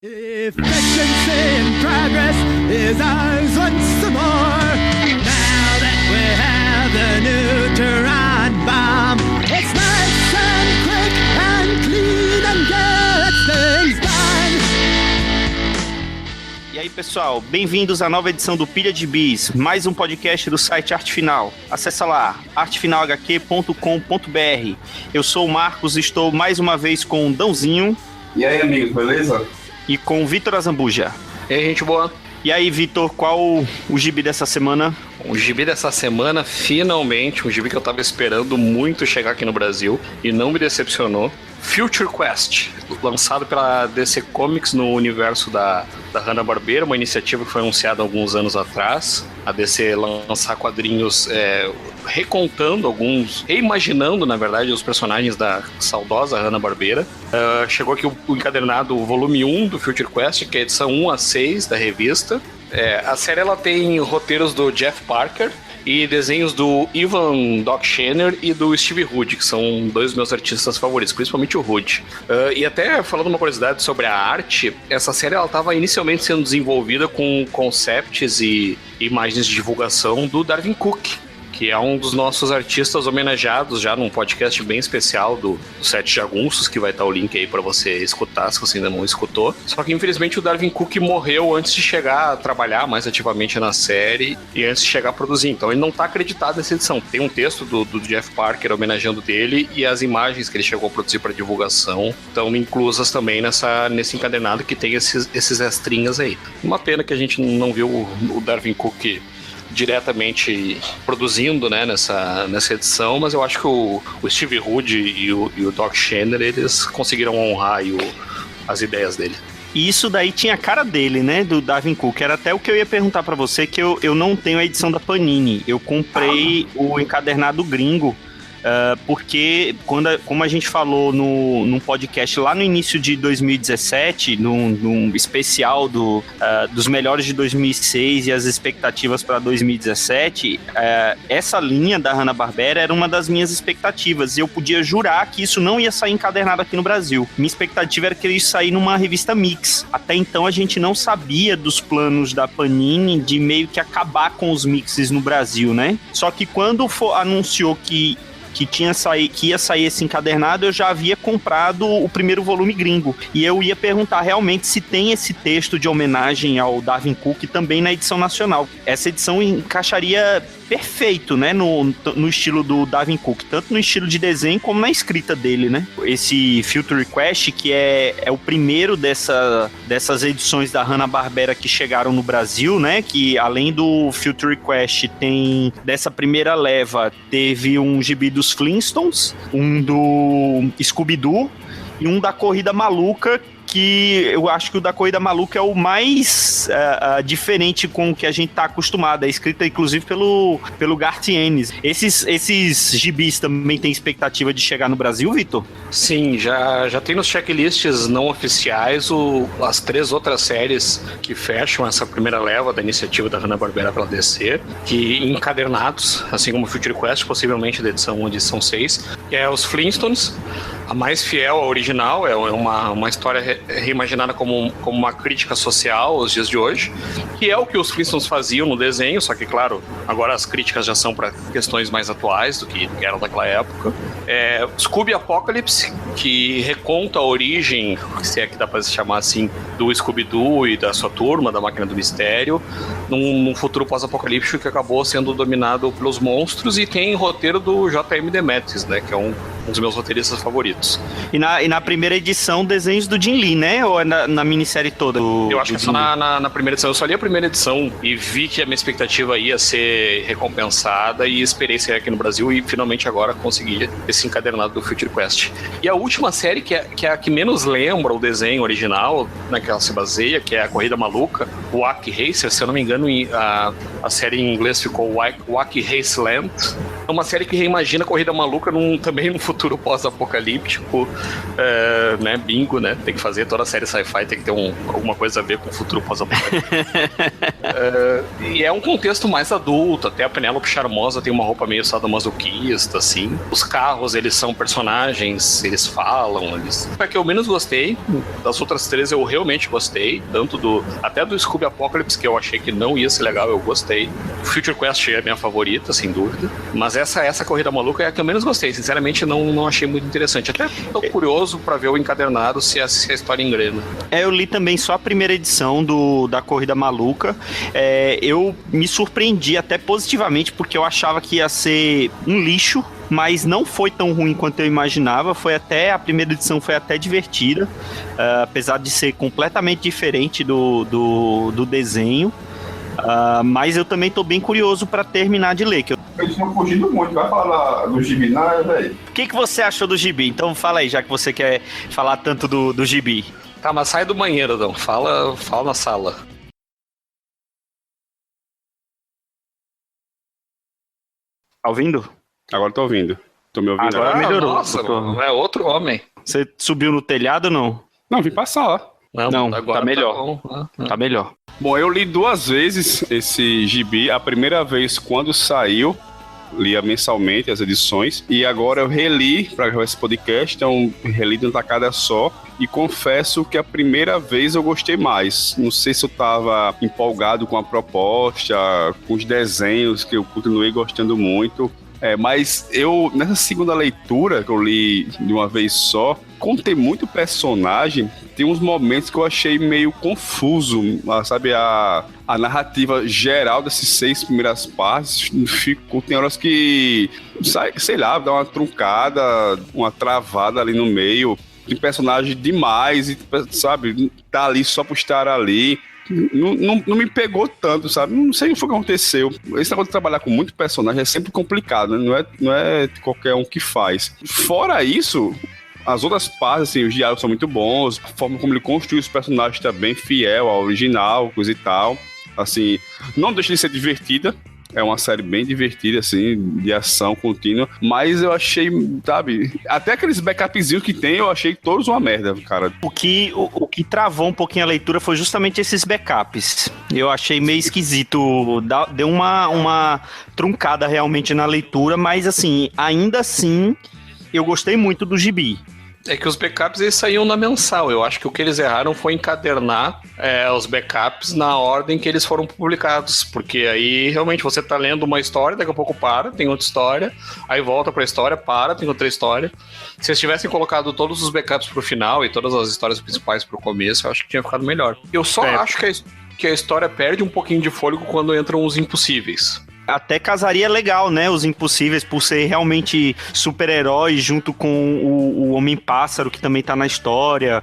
Efficiency and progress is ours once more. Now that we have the neutron bomb, it's nice and quick and clean and gets things done. E aí, pessoal, bem-vindos à nova edição do Pilha de Bis, mais um podcast do site Arte Final. Acesse lá, artefinalhq.com.br. Eu sou o Marcos e estou mais uma vez com o Dãozinho. E aí, amigo, beleza? E com o Vitor Azambuja. E aí, gente boa. E aí, Vitor, qual o gibi dessa semana? O gibi dessa semana, finalmente, um gibi que eu tava esperando muito chegar aqui no Brasil e não me decepcionou. Future Quest, lançado pela DC Comics no universo da Hanna-Barbera, uma iniciativa que foi anunciada há alguns anos atrás. A DC lançar quadrinhos recontando alguns, reimaginando, na verdade, os personagens da saudosa Hanna-Barbera. Chegou aqui o encadernado, o volume 1 do Future Quest, que é a edição 1 a 6 da revista. A série ela tem roteiros do Jeff Parker e desenhos do Ivan Doc Schenner e do Steve Rude, que são dois dos meus artistas favoritos, principalmente o Rude. E até falando uma curiosidade sobre a arte, essa série estava inicialmente sendo desenvolvida com concepts e imagens de divulgação do Darwyn Cooke, que é um dos nossos artistas homenageados já num podcast bem especial do Sete Jagunços, que vai estar o link aí para você escutar, se você ainda não escutou. Só que infelizmente o Darwyn Cooke morreu antes de chegar a trabalhar mais ativamente na série e antes de chegar a produzir, então ele não está acreditado nessa edição. Tem um texto do Jeff Parker homenageando dele e as imagens que ele chegou a produzir para divulgação estão inclusas também nesse encadernado que tem esses extrinhas aí. Uma pena que a gente não viu o Darwyn Cooke diretamente produzindo, né, nessa edição, mas eu acho que o Steve Rude e o Doc Schenner, eles conseguiram honrar aí as ideias dele. E isso daí tinha a cara dele, né, do Darwyn Cooke. Era até o que eu ia perguntar pra você, que eu não tenho a edição da Panini. Eu comprei o encadernado gringo, porque como a gente falou num podcast lá no início de 2017, num especial dos melhores de 2006 e as expectativas para 2017, essa linha da Hanna-Barbera era uma das minhas expectativas, e eu podia jurar que isso não ia sair encadernado aqui no Brasil. Minha expectativa era que ele ia sair numa revista mix. Até então a gente não sabia dos planos da Panini de meio que acabar com os mixes no Brasil, né? Só que quando anunciou que ia sair esse encadernado, eu já havia comprado o primeiro volume gringo. E eu ia perguntar realmente se tem esse texto de homenagem ao Darwyn Cooke também na edição nacional. Essa edição encaixaria perfeito, né, no estilo do Darwyn Cooke, tanto no estilo de desenho como na escrita dele, né? Esse Future Quest, que é o primeiro dessas edições da Hanna-Barbera que chegaram no Brasil, né? Que além do Future Quest tem, dessa primeira leva, teve um gibi dos Flintstones, um do Scooby-Doo e um da Corrida Maluca, que eu acho que o da Corrida Maluca é o mais diferente com o que a gente tá acostumado. É escrita, inclusive, pelo Garth Ennis. Esses gibis também têm expectativa de chegar no Brasil, Vitor? Sim, já tem nos checklists não oficiais as 3 outras séries que fecham essa primeira leva da iniciativa da Hanna-Barbera pela DC, que encadernados, assim como o Future Quest, possivelmente da edição 1 e edição 6, que é os Flintstones, a mais fiel ao original, é uma história reimaginada como uma crítica social aos dias de hoje, que é o que os Flintstones faziam no desenho, só que, claro, agora as críticas já são para questões mais atuais do que eram daquela época. Scooby Apocalypse, que reconta a origem, se é que dá para se chamar assim, do Scooby-Doo e da sua turma, da Máquina do Mistério, num futuro pós-apocalíptico que acabou sendo dominado pelos monstros, e tem roteiro do J.M. Demetrius, né, que é um dos meus roteiristas favoritos. E na primeira edição, desenhos do Jim Lee, né? Ou é na minissérie toda? Eu acho que é só na primeira edição. Eu só li a primeira edição e vi que a minha expectativa ia ser recompensada e esperei sair aqui no Brasil e finalmente agora consegui esse encadernado do Future Quest. E a última série, que é a que menos lembra o desenho original, né, que ela se baseia, que é a Corrida Maluca, o Wacky Racer, se eu não me engano, a série em inglês ficou Wacky Raceland. É uma série que reimagina a Corrida Maluca também num futuro pós-apocalíptico, né? Bingo, né? Tem que fazer toda a série sci-fi, tem que ter alguma coisa a ver com o futuro pós-apocalíptico. E é um contexto mais adulto, até a Penélope Charmosa tem uma roupa meio sadomasoquista, assim. Os carros, eles são personagens, eles falam, É que eu menos gostei, das outras três eu realmente gostei, até do Scooby Apocalypse, que eu achei que não ia ser legal, eu gostei. Future Quest é a minha favorita, sem dúvida. Mas essa Corrida Maluca é a que eu menos gostei. Sinceramente, não achei muito interessante. Até tô curioso pra ver o encadernado se a história engrena. Eu li também só a primeira edição da Corrida Maluca. Eu me surpreendi até positivamente, porque eu achava que ia ser um lixo, mas não foi tão ruim quanto eu imaginava. A primeira edição foi até divertida, apesar de ser completamente diferente do desenho. Mas eu também tô bem curioso pra terminar de ler. Eles estão fugindo muito, vai falar do gibi, não, velho. O que você achou do gibi? Então fala aí, já que você quer falar tanto do gibi. Tá, mas sai do banheiro, Dão. Fala na sala. Tá ouvindo? Agora tô ouvindo. Tô me ouvindo Agora melhorou. Nossa, é outro homem. Você subiu no telhado ou não? Não, vim passar lá. Não, agora tá melhor. bom. Tá melhor. Bom, eu li 2 vezes esse gibi. A primeira vez quando saiu, lia mensalmente as edições. E agora eu reli para gravar esse podcast, então reli de uma tacada só. E confesso que a primeira vez eu gostei mais. Não sei se eu tava empolgado com a proposta, com os desenhos, que eu continuei gostando muito. Mas eu, nessa segunda leitura, que eu li de uma vez só, como tem muito personagem, tem uns momentos que eu achei meio confuso, sabe? A narrativa geral dessas 6 primeiras partes, tem horas que, sei lá, dá uma truncada, uma travada ali no meio. Tem personagem demais, e, sabe? Tá ali só por estar ali. Não me pegou tanto, sabe? Não sei o que aconteceu. Esse negócio de trabalhar com muito personagem é sempre complicado, né? Não é qualquer um que faz. Fora isso, as outras partes, assim, os diálogos são muito bons, a forma como ele construiu os personagens tá bem fiel ao original, coisa e tal. Assim, não deixa de ser divertida. É uma série bem divertida, assim, de ação contínua. Mas eu achei, sabe... Até aqueles backupzinhos que tem, eu achei todos uma merda, cara. O que travou um pouquinho a leitura foi justamente esses backups. Eu achei meio esquisito. Deu uma truncada realmente na leitura, mas, assim, ainda assim, eu gostei muito do gibi. É que os backups eles saíam na mensal. Eu acho que o que eles erraram foi encadernar os backups na ordem que eles foram publicados. Porque aí realmente você tá lendo uma história, daqui a pouco tem outra história, aí volta pra história, tem outra história. Se eles tivessem colocado todos os backups pro final e todas as histórias principais pro começo, eu acho que tinha ficado melhor. Eu só acho que a história perde um pouquinho de fôlego quando entram os impossíveis. Até casaria legal, né? Os Impossíveis, por ser realmente super-heróis junto com o Homem-Pássaro, que também tá na história.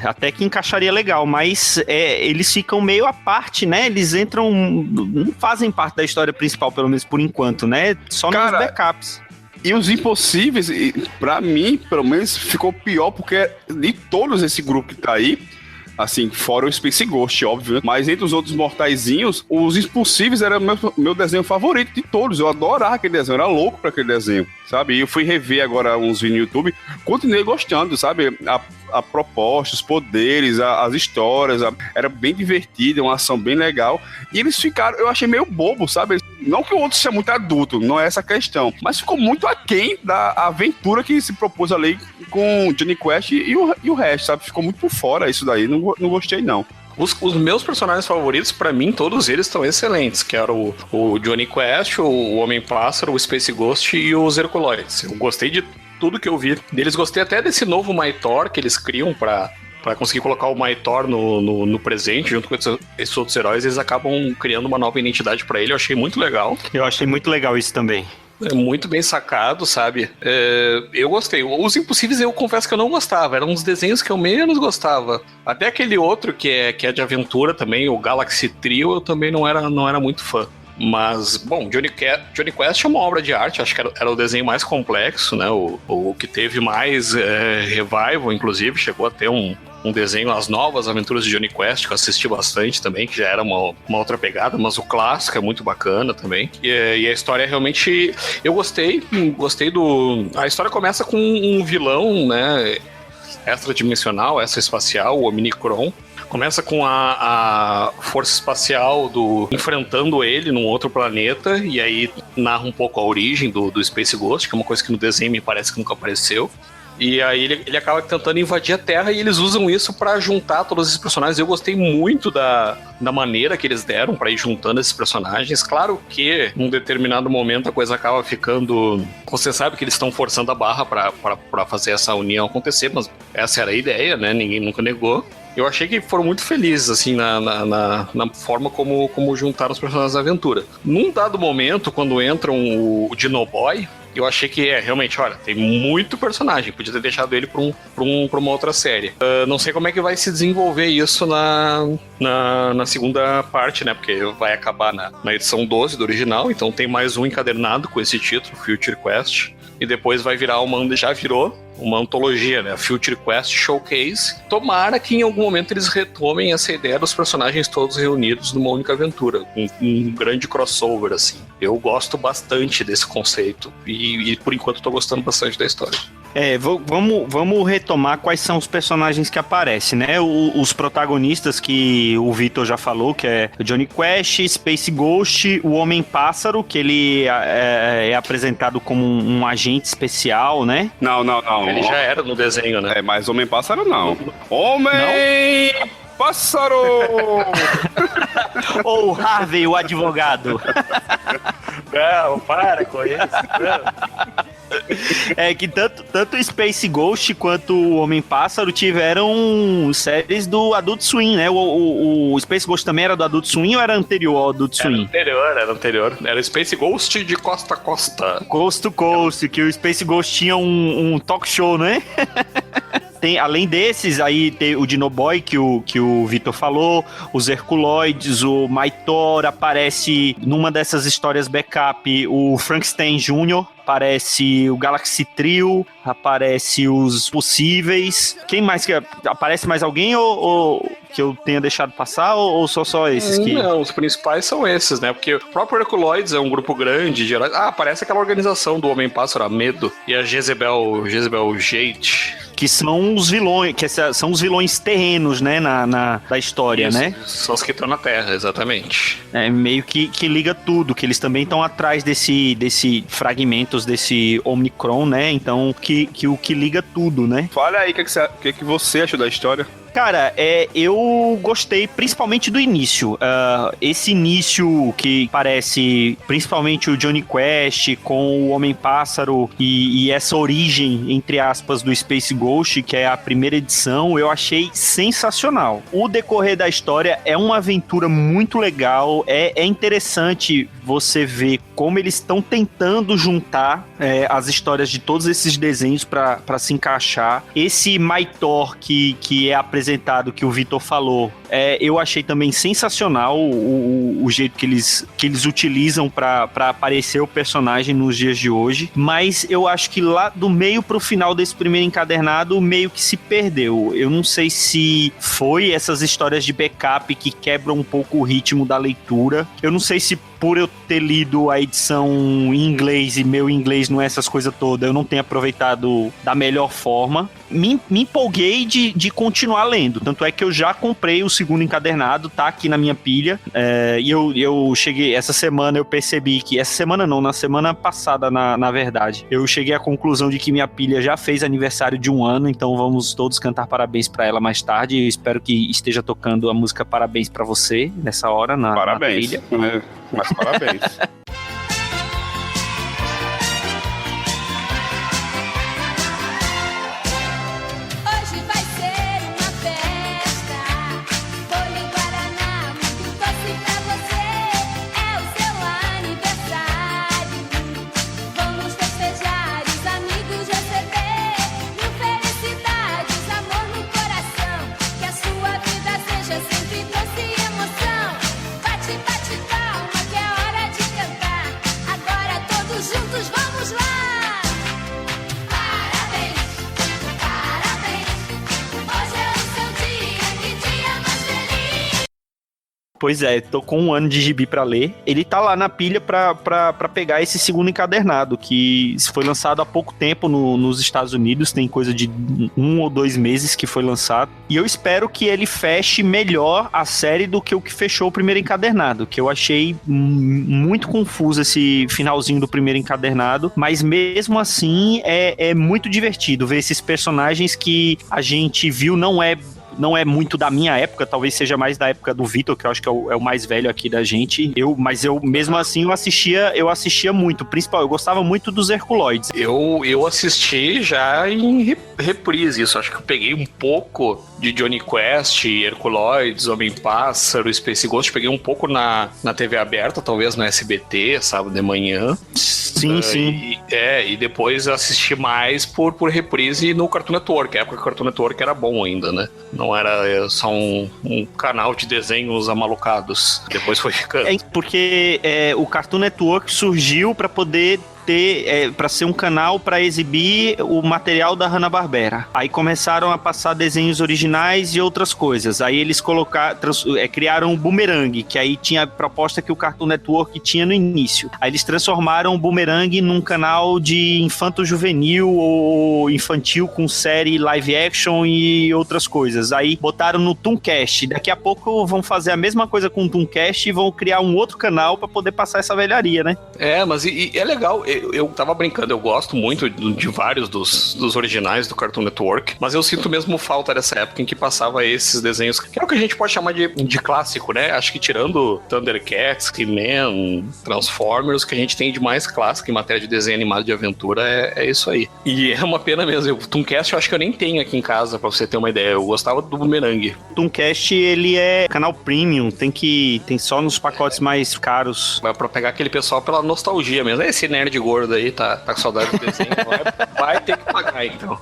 Até que encaixaria legal, mas eles ficam meio à parte, né? Eles entram... Não fazem parte da história principal, pelo menos por enquanto, né? Só nos backups. E os Impossíveis, pra mim, pelo menos, ficou pior, porque de todos esse grupo que tá aí, assim, fora o Space Ghost, óbvio, mas entre os outros mortaizinhos, os Impossíveis era meu desenho favorito de todos. Eu adorava aquele desenho, eu era louco pra aquele desenho, sabe? E eu fui rever agora uns vídeos no YouTube, continuei gostando, sabe? A proposta, os poderes, as histórias, era bem divertida, uma ação bem legal. E eles ficaram, eu achei meio bobo, sabe? Não que o outro seja muito adulto, não é essa a questão, mas ficou muito aquém da aventura que se propôs ali com Johnny Quest e o resto, sabe? Ficou muito por fora isso daí, não gostei não. Os meus personagens favoritos, pra mim, todos eles estão excelentes, que eram o Johnny Quest, o Homem-Pássaro, o Space Ghost e os Herculoides. Eu gostei de tudo que eu vi deles, gostei até desse novo Maitor que eles criam pra conseguir colocar o Maitor no presente, junto com esses outros heróis, eles acabam criando uma nova identidade pra ele, eu achei muito legal. Eu achei muito legal isso também. É muito bem sacado, sabe? Eu gostei. Os Impossíveis eu confesso que eu não gostava. Eram uns desenhos que eu menos gostava. Até aquele outro que é de aventura também, o Galaxy Trio, eu também não era muito fã. Mas, bom, Johnny Quest é uma obra de arte, acho que era o desenho mais complexo, né? O que teve mais revival, inclusive, chegou a ter um desenho, As Novas Aventuras de Johnny Quest, que eu assisti bastante também, que já era uma outra pegada, mas o clássico é muito bacana também. E a história realmente... Eu gostei do... A história começa com um vilão, né, extradimensional, extraespacial, o Omnicron. Começa com a força espacial enfrentando ele num outro planeta, e aí narra um pouco a origem do Space Ghost, que é uma coisa que no desenho me parece que nunca apareceu. E aí ele acaba tentando invadir a Terra, e eles usam isso pra juntar todos esses personagens. Eu gostei muito da maneira que eles deram pra ir juntando esses personagens. Claro que num determinado momento a coisa acaba ficando... Você sabe que eles estão forçando a barra pra fazer essa união acontecer, mas essa era a ideia, né? Ninguém nunca negou. Eu achei que foram muito felizes, assim, na forma como juntaram os personagens da aventura. Num dado momento, quando entram o Dinoboy, eu achei que realmente, olha, tem muito personagem, podia ter deixado ele pra uma outra série. Não sei como é que vai se desenvolver isso na segunda parte, né? Porque vai acabar na edição 12 do original, então tem mais um encadernado com esse título, Future Quest, e depois vai virar já virou uma antologia, né? Future Quest Showcase. Tomara que em algum momento eles retomem essa ideia dos personagens todos reunidos numa única aventura, um grande crossover, assim. Eu gosto bastante desse conceito e por enquanto tô gostando bastante da história. Vamos retomar quais são os personagens que aparecem, né? Os protagonistas que o Vitor já falou, que é o Johnny Quest, Space Ghost, o Homem-Pássaro, que ele é apresentado como um agente especial, né? Não. Ele já era no desenho, né? Mas Homem-Pássaro não. Homem-Pássaro! Ou Harvey, o advogado. Não, para com isso. É que tanto o Space Ghost quanto o Homem-Pássaro tiveram séries do Adult Swim, né? O Space Ghost também era do Adult Swim ou era anterior ao Adult Swim? Era anterior. Era Space Ghost de costa a costa. Coast to Coast, que o Space Ghost tinha um talk show, né? Além desses, aí tem o Dinoboy, que o Vitor falou, os Herculoides, o Maitor, aparece numa dessas histórias backup, o Frankenstein Jr., aparece o Galaxy Trio, aparece os Possíveis. Quem mais que aparece? Mais alguém ou que eu tenha deixado passar ou só esses que... Não, os principais são esses, né? Porque o próprio Herculoides é um grupo grande de heróis. Aparece aquela organização do Homem-Pássaro, a Medo, e a Jezebel Jade, que são os vilões, são os vilões terrenos, né, da história, isso, né? São os que estão na Terra, exatamente. É meio que liga tudo, que eles também estão atrás desse fragmentos desse Omnicron, né? Então, o que liga tudo, né? Fala aí o que você achou da história. Cara, eu gostei principalmente do início. Esse início que parece principalmente o Johnny Quest com o Homem-Pássaro e essa origem, entre aspas, do Space Ghost, que é a primeira edição, eu achei sensacional. O decorrer da história é uma aventura muito legal, é interessante você ver como eles estão tentando juntar as histórias de todos esses desenhos para se encaixar. Esse Maitor que é apresentado, que o Vitor falou, eu achei também sensacional o jeito que eles utilizam para aparecer o personagem nos dias de hoje, mas eu acho que lá do meio pro final desse primeiro encadernado meio que se perdeu. Eu não sei se foi essas histórias de backup que quebram um pouco o ritmo da leitura. Eu não sei se por eu ter lido a edição em inglês e meu inglês não é essas coisas todas, eu não tenho aproveitado da melhor forma. Me empolguei de continuar lendo, tanto é que eu já comprei o segundo encadernado, tá aqui na minha pilha, e eu cheguei, essa semana eu percebi que, essa semana não, na semana passada na verdade, eu cheguei à conclusão de que minha pilha já fez aniversário de 1 ano, então vamos todos cantar parabéns pra ela mais tarde. Eu espero que esteja tocando a música Parabéns pra você nessa hora parabéns. Na pilha. Mas parabéns. Hoje vai ser uma festa, bolo em guaraná, muito doce pra você. É o seu aniversário, vamos festejar, os amigos receber. Mil felicidades, amor no coração, que a sua vida seja sempre doce e emoção. Bate, bate palma, que é hora de cantar. Pois é, tô com um ano de gibi pra ler. Ele tá lá na pilha pra pegar esse segundo encadernado, que foi lançado há pouco tempo nos Estados Unidos, tem coisa de 1 ou 2 meses que foi lançado. E eu espero que ele feche melhor a série do que o que fechou o primeiro encadernado, que eu achei muito confuso esse finalzinho do primeiro encadernado, mas mesmo assim é muito divertido ver esses personagens que a gente viu, não é muito da minha época, talvez seja mais da época do Vitor, que eu acho que é o mais velho aqui da gente. Mas eu mesmo assim, eu assistia muito. Principalmente, eu gostava muito dos Herculoides. Eu assisti já em reprise isso. Acho que eu peguei um pouco de Johnny Quest, Herculoides, Homem-Pássaro, Space Ghost. Peguei um pouco na TV aberta, talvez no SBT, sábado de manhã. Sim. E depois assisti mais por reprise no Cartoon Network. A época que o Cartoon Network era bom ainda, né? Não era só um canal de desenhos amalucados. Depois foi ficando. Porque o Cartoon Network surgiu para poder para ser um canal para exibir o material da Hanna-Barbera. Aí começaram a passar desenhos originais e outras coisas. Aí eles criaram o Boomerang, que aí tinha a proposta que o Cartoon Network tinha no início. Aí eles transformaram o Boomerang num canal de infanto-juvenil ou infantil com série live action e outras coisas. Aí botaram no Tooncast. Daqui a pouco vão fazer a mesma coisa com o Tooncast e vão criar um outro canal para poder passar essa velharia, né? Mas é legal. Eu tava brincando, eu gosto muito de vários dos originais do Cartoon Network, mas eu sinto mesmo falta dessa época em que passava esses desenhos, que é o que a gente pode chamar de clássico, né? Acho que tirando Thundercats, He-Man, Transformers, o que a gente tem de mais clássico em matéria de desenho animado de aventura é isso aí. E é uma pena mesmo. O Tooncast eu acho que eu nem tenho aqui em casa, pra você ter uma ideia. Eu gostava do Boomerang. O Tooncast, ele é canal premium, tem só nos pacotes mais caros. Vai pra pegar aquele pessoal pela nostalgia mesmo. Esse nerd gordo aí tá com saudade do desenho, vai ter que pagar, então.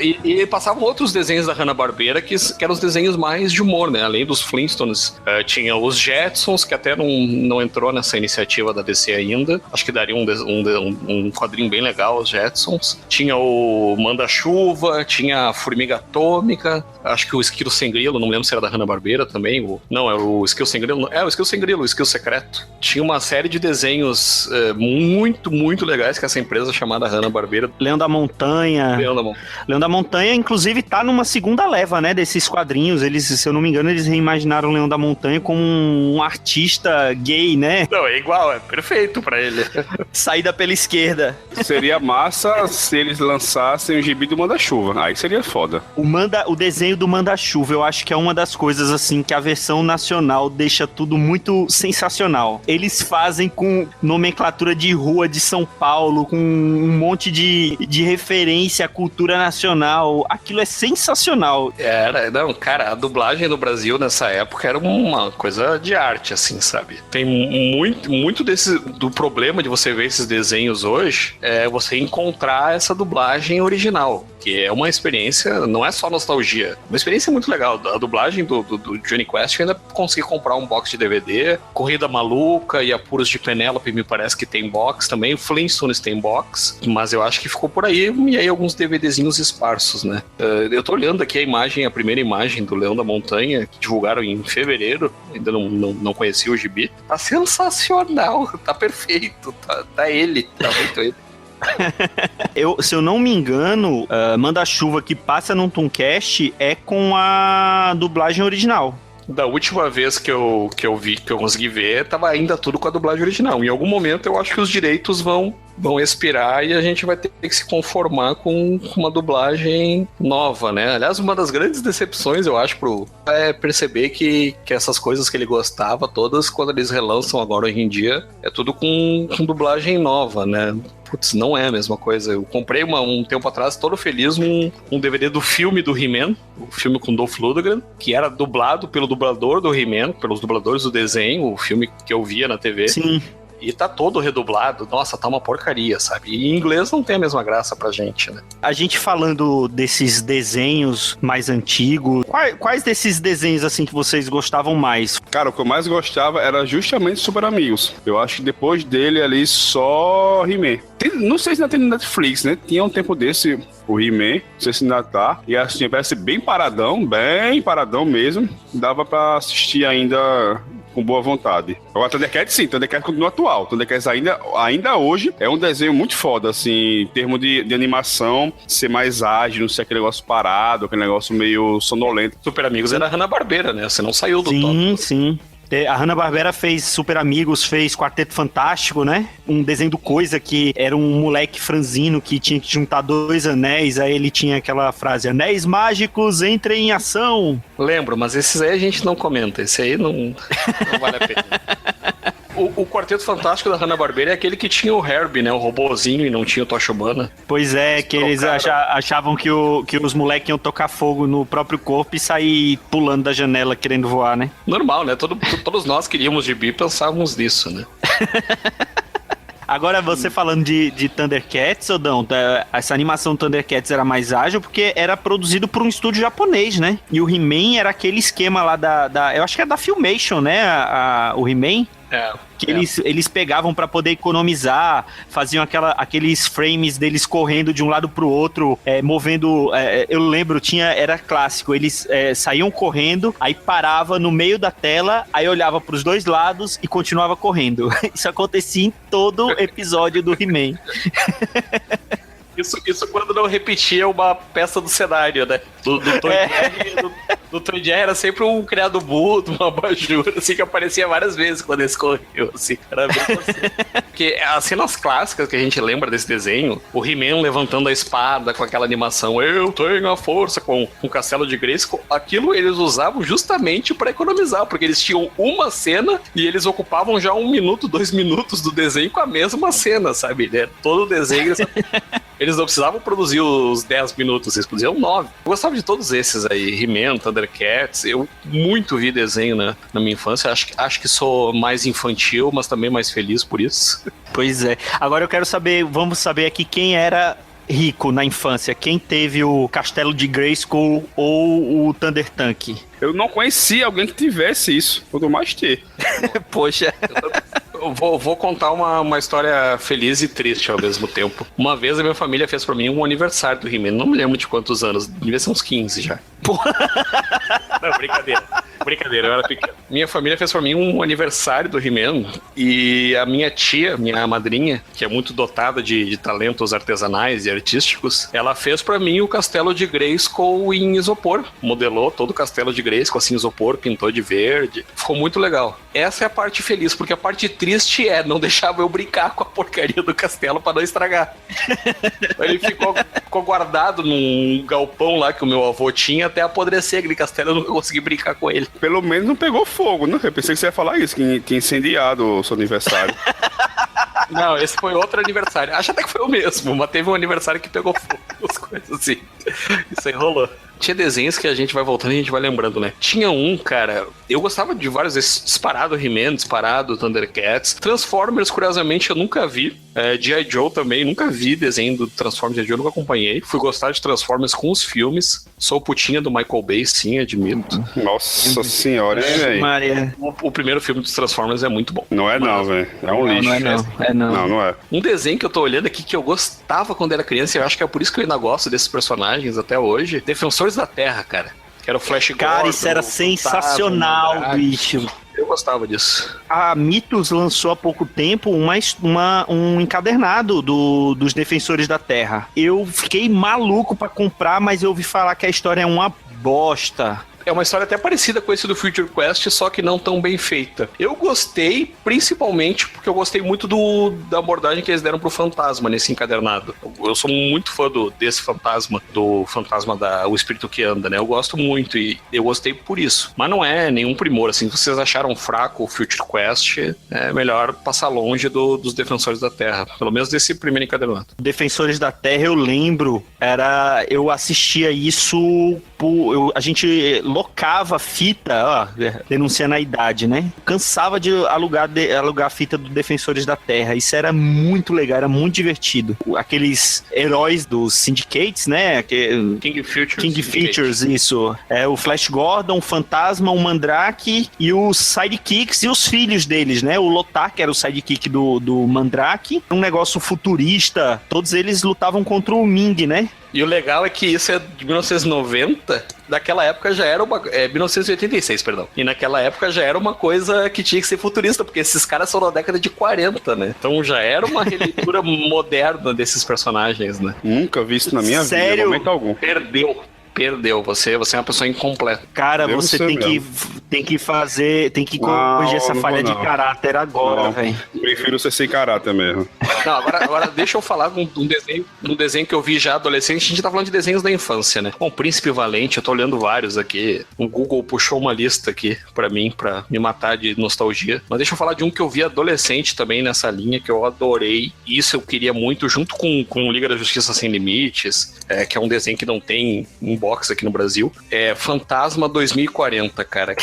E passavam outros desenhos da Hanna-Barbera que eram os desenhos mais de humor, né? Além dos Flintstones, tinha os Jetsons, que até não entrou nessa iniciativa da DC ainda. Acho que daria um quadrinho bem legal, os Jetsons. Tinha o Manda-Chuva, tinha a Formiga Atômica, acho que o Esquilo Sem Grilo, não lembro se era da Hanna-Barbera também. Não, é o Esquilo Sem Grilo. O Esquilo Sem Grilo, o Esquilo Secreto. Tinha uma série de desenhos muito legais que essa empresa chamada Hanna-Barbera. Leão da Montanha. Leão da Montanha, inclusive, tá numa segunda leva, né, desses quadrinhos. Eles, se eu não me engano, eles reimaginaram o Leão da Montanha como um artista gay, né? Não, é igual, é perfeito pra ele. Saída pela esquerda. Seria massa se eles lançassem o gibi do Manda-Chuva. Aí seria foda. O desenho do Manda-Chuva, eu acho que é uma das coisas, assim, que a versão nacional deixa tudo muito sensacional. Eles fazem com nomenclatura de rua de São Paulo, com um monte de referência à cultura nacional. Aquilo é sensacional. Cara, a dublagem no Brasil nessa época era uma coisa de arte, assim, sabe? Tem muito do problema de você ver esses desenhos hoje, é você encontrar essa dublagem original, que é uma experiência, não é só nostalgia, uma experiência muito legal. A dublagem do Johnny Quest, eu ainda consegui comprar um box de DVD, Corrida Maluca e Apuros de Penélope me parece que tem box também, o Flintstones tem box, mas eu acho que ficou por aí, e aí alguns DVDzinhos esparsos, né? Eu tô olhando aqui a primeira imagem do Leão da Montanha, que divulgaram em fevereiro, ainda não conheci o gibi. Tá sensacional, tá perfeito, tá muito ele. Se eu não me engano, Manda-Chuva que passa no Tooncast é com a dublagem original. Da última vez que eu consegui ver, tava ainda tudo com a dublagem original. Em algum momento eu acho que os direitos vão expirar e a gente vai ter que se conformar com uma dublagem nova, né? Aliás, uma das grandes decepções, eu acho, é perceber que essas coisas que ele gostava, todas, quando eles relançam agora hoje em dia, é tudo com dublagem nova, né? Putz, não é a mesma coisa. Eu comprei um tempo atrás, todo feliz, um DVD do filme do He-Man, o filme com Dolph Lundgren, que era dublado pelo dublador do He-Man, pelos dubladores do desenho, o filme que eu via na TV. Sim. E tá todo redublado. Nossa, tá uma porcaria, sabe? E em inglês não tem a mesma graça pra gente, né? A gente falando desses desenhos mais antigos, quais desses desenhos, assim, que vocês gostavam mais? Cara, o que eu mais gostava era justamente Super Amigos. Eu acho que depois dele ali só He-Man. Não sei se ainda tem no Netflix, né? Tinha um tempo desse o He-Man, não sei se ainda tá. E assim, parece bem paradão mesmo. Dava pra assistir ainda com boa vontade. Agora, Thundercats sim, Thundercats continua atual. Thundercats ainda hoje é um desenho muito foda, assim, em termos de animação, ser mais ágil, não ser aquele negócio parado, aquele negócio meio sonolento. Super Amigos era a Hanna-Barbera, né? Você não saiu do top. Sim, sim. A Hanna-Barbera fez Super Amigos, fez Quarteto Fantástico, né? Um desenho do Coisa que era um moleque franzino que tinha que juntar 2 anéis, aí ele tinha aquela frase, anéis mágicos, entrem em ação. Lembro, mas esses aí a gente não comenta, esse aí não vale a pena. O Quarteto Fantástico da Hanna-Barbera é aquele que tinha o Herbie, né? O robozinho e não tinha o Toshibana. Pois é, que eles achavam que os moleques iam tocar fogo no próprio corpo e sair pulando da janela querendo voar, né? Normal, né? Todos nós queríamos gibi e pensávamos nisso, né? Agora, você falando de Thundercats, Odão, essa animação Thundercats era mais ágil porque era produzido por um estúdio japonês, né? E o He-Man era aquele esquema lá eu acho que é da Filmation, né? O He-Man. Que eles pegavam pra poder economizar, faziam aqueles frames deles correndo de um lado pro outro, movendo. Eu lembro, era clássico. Eles saíam correndo, aí parava no meio da tela, aí olhava pros 2 lados e continuava correndo. Isso acontecia em todo episódio do He-Man. Isso quando não repetia uma peça do cenário, né? Do Tom Jerry, do Tom Jerry era sempre um criado mudo, uma abajur, assim, que aparecia várias vezes quando eles corriam, assim. Era bem assim. Porque as cenas clássicas que a gente lembra desse desenho, o He-Man levantando a espada com aquela animação, eu tenho a força, com o castelo de Grayskull, aquilo eles usavam justamente pra economizar, porque eles tinham uma cena e eles ocupavam já 1 minuto, 2 minutos do desenho com a mesma cena, sabe? Todo o desenho... Eles não precisavam produzir os 10 minutos, eles produziam 9. Eu gostava de todos esses aí, He-Man, Thundercats. Eu muito vi desenho na minha infância. Acho que sou mais infantil, mas também mais feliz por isso. Pois é. Agora eu quero saber, vamos saber aqui quem era rico na infância. Quem teve o Castelo de Grayskull ou o Thunder Tank? Eu não conhecia alguém que tivesse isso. Quanto mais ter. Poxa. Eu vou contar uma história feliz e triste ao mesmo tempo. Uma vez a minha família fez pra mim um aniversário do He-Man. Não me lembro de quantos anos. Devia ser uns 15 já. Não, brincadeira, eu era pequeno. Minha família fez pra mim um aniversário do He-Man. E a minha tia, minha madrinha, que é muito dotada de talentos artesanais e artísticos, ela fez pra mim o castelo de Grayskull em isopor. Modelou todo o castelo de Grayskull assim, isopor, pintou de verde. Ficou muito legal. Essa é a parte feliz, porque a parte triste não deixava eu brincar com a porcaria do castelo pra não estragar. Ele ficou guardado num galpão lá que o meu avô tinha até apodrecer aquele castelo, eu não consegui brincar com ele. Pelo menos não pegou fogo, né? Eu pensei que você ia falar isso, que incendiado o seu aniversário. Não, esse foi outro aniversário. Acho até que foi o mesmo, mas teve um aniversário que pegou fogo, as coisas assim. Isso aí rolou. Tinha desenhos que a gente vai voltando e a gente vai lembrando, né? Tinha um, cara... Eu gostava de vários desses. Disparado He-Man, disparado Thundercats. Transformers, curiosamente, eu nunca vi. G.I. Joe também, nunca vi desenho do Transformers G.I. Joe, nunca acompanhei. Fui gostar de Transformers com os filmes. Sou putinha do Michael Bay, sim, admito. Nossa senhora, hein, velho? Maria. O primeiro filme dos Transformers é muito bom. Não é não, velho. É um lixo. Não é. Um desenho que eu tô olhando aqui que eu gostava quando era criança, e eu acho que é por isso que eu ainda gosto desses personagens até hoje. Defensores da Terra, cara. Que era o Flash Gordon. Cara, isso era sensacional, bicho. Eu gostava disso. A Mitos lançou há pouco tempo um encadernado dos Defensores da Terra. Eu fiquei maluco pra comprar, mas eu ouvi falar que a história é uma bosta. É uma história até parecida com esse do Future Quest, só que não tão bem feita. Eu gostei, principalmente porque eu gostei muito da abordagem que eles deram pro fantasma nesse encadernado. Eu sou muito fã desse fantasma, do fantasma o espírito que anda, né? Eu gosto muito e eu gostei por isso. Mas não é nenhum primor, assim. Se vocês acharam fraco o Future Quest, é melhor passar longe dos Defensores da Terra. Pelo menos desse primeiro encadernado. Defensores da Terra, eu lembro, eu assistia isso, a gente locava fita, denunciando a idade, né? Cansava de alugar a fita do Defensores da Terra. Isso era muito legal, era muito divertido. Aqueles heróis dos syndicates, né? King Features, isso. O Flash Gordon, o Fantasma, o Mandrake e os sidekicks e os filhos deles, né? O Lothar, que era o sidekick do Mandrake. Um negócio futurista. Todos eles lutavam contra o Ming, né? E o legal é que isso é de 1990, naquela época já era uma... 1986, perdão. E naquela época já era uma coisa que tinha que ser futurista, porque esses caras são da década de 40, né? Então já era uma releitura moderna desses personagens, né? Nunca vi isso na minha vida, Sério? em momento algum. Perdeu. Você é uma pessoa incompleta. Cara, Deve você ser tem que fazer, tem que Não, corrigir essa não falha vou, de não. caráter agora, Não, velho. prefiro ser sem caráter mesmo. Não, agora deixa eu falar de um desenho que eu vi já adolescente. A gente tá falando de desenhos da infância, né? Bom, Príncipe Valente, eu tô olhando vários aqui. O Google puxou uma lista aqui pra mim, pra me matar de nostalgia. Mas deixa eu falar de um que eu vi adolescente também nessa linha, que eu adorei. Isso eu queria muito, junto com Liga da Justiça Sem Limites, que é um desenho que não tem um box aqui no Brasil. É Fantasma 2040, cara.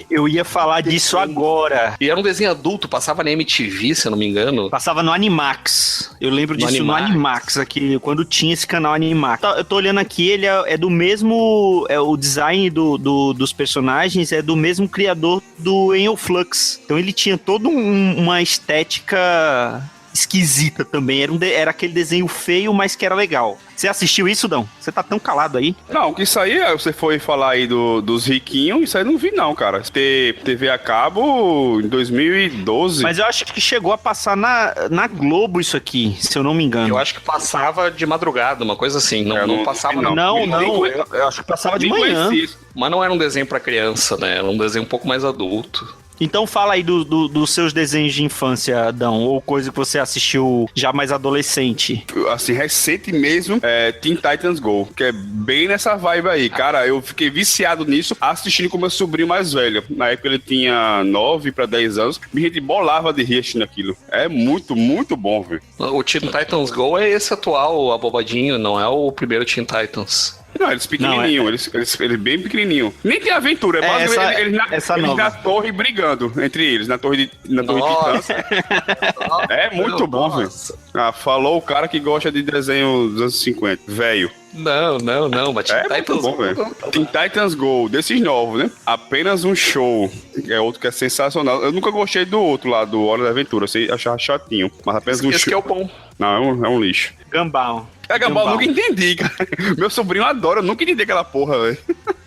Eu ia falar disso agora. E era um desenho adulto, passava na MTV, se eu não me engano. Passava no Animax. Eu lembro No disso no Animax. Animax aqui, quando tinha esse canal Animax. Eu tô olhando aqui, ele é do mesmo... o design dos personagens é do mesmo criador do Enel Flux. Então ele tinha toda uma estética esquisita também. Era aquele desenho feio, mas que era legal. Você assistiu isso, Dão? Você tá tão calado aí? Não, que isso aí, você foi falar aí dos riquinhos, isso aí não vi não, cara. TV a cabo em 2012. Mas eu acho que chegou a passar na Globo isso aqui, se eu não me engano. Eu acho que passava de madrugada, uma coisa assim. Não, Eu não não passava, vi, não. Não, eu acho que passava de Nem manhã. conheci isso. Mas não era um desenho pra criança, né? Era um desenho um pouco mais adulto. Então fala aí dos seus desenhos de infância, Adão, ou coisa que você assistiu já mais adolescente. Assim, recente mesmo, Teen Titans Go, que é bem nessa vibe aí. Cara, eu fiquei viciado nisso, assistindo com meu sobrinho mais velho. Na época ele tinha 9 pra 10 anos. A gente bolava de rir assistindo aquilo. É muito, muito bom, velho. O Teen Titans Go é esse atual, abobadinho, não é o primeiro Teen Titans. Não, eles pequenininhos, eles bem pequenininhos. Nem tem aventura, é basicamente eles na torre brigando entre eles, na torre de distância. É muito bom, velho. Falou o cara que gosta de desenho dos anos 50, velho. Não, mas Teen Titans bom, velho. Teen Titans Go, desses novos, né? Apenas um show. É outro que é sensacional. Eu nunca gostei do outro lá, do Hora da Aventura. Eu achava chatinho. Mas apenas um Esse show. que é o bom. Não, é um lixo. Gambal. Gambal, eu nunca entendi, cara. Meu sobrinho adora, eu nunca entendi aquela porra, velho.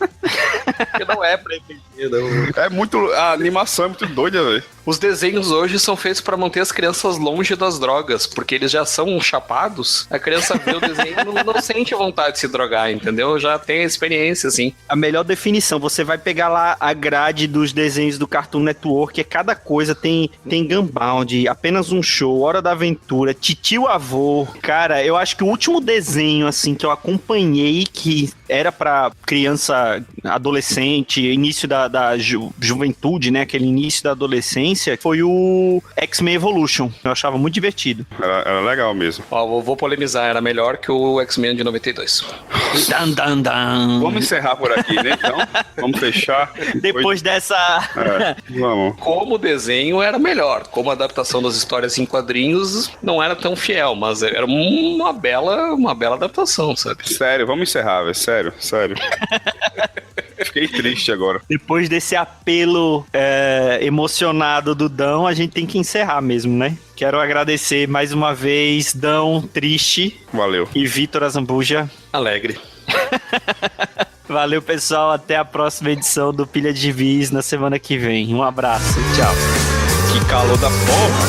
Porque não é pra entender, não. É muito. A animação é muito doida, velho. Os desenhos hoje são feitos pra manter as crianças longe das drogas, porque eles já são chapados. A criança vê o desenho e não sente vontade de se drogar, entendeu? Já tem a experiência, assim. A melhor definição, você vai pegar lá a grade dos desenhos do Cartoon Network, é cada coisa, tem Gunbound, Apenas um Show, Hora da Aventura, Titio Avô. Cara, eu acho que o último desenho, assim, que eu acompanhei, que era pra criança, adolescente, início da juventude, né, aquele início da adolescência, foi o X-Men Evolution. Eu achava muito divertido. Era legal mesmo. Ó, vou polemizar, era melhor que o X-Men de 92. Dan, dan, dan. Vamos encerrar por aqui, né? Então, vamos fechar. Depois dessa... Vamos. Como desenho era melhor, como adaptação das histórias em quadrinhos não era tão fiel, mas era uma bela adaptação, sabe? Sério, vamos encerrar, velho. Sério. Fiquei triste agora. Depois desse apelo emocionado do Dão, a gente tem que encerrar mesmo, né? Quero agradecer mais uma vez, Dão Triste Valeu. e Vitor Azambuja. Alegre. Valeu, pessoal. Até a próxima edição do Pilha de Gibis na semana que vem. Um abraço. Tchau. Que calor da porra.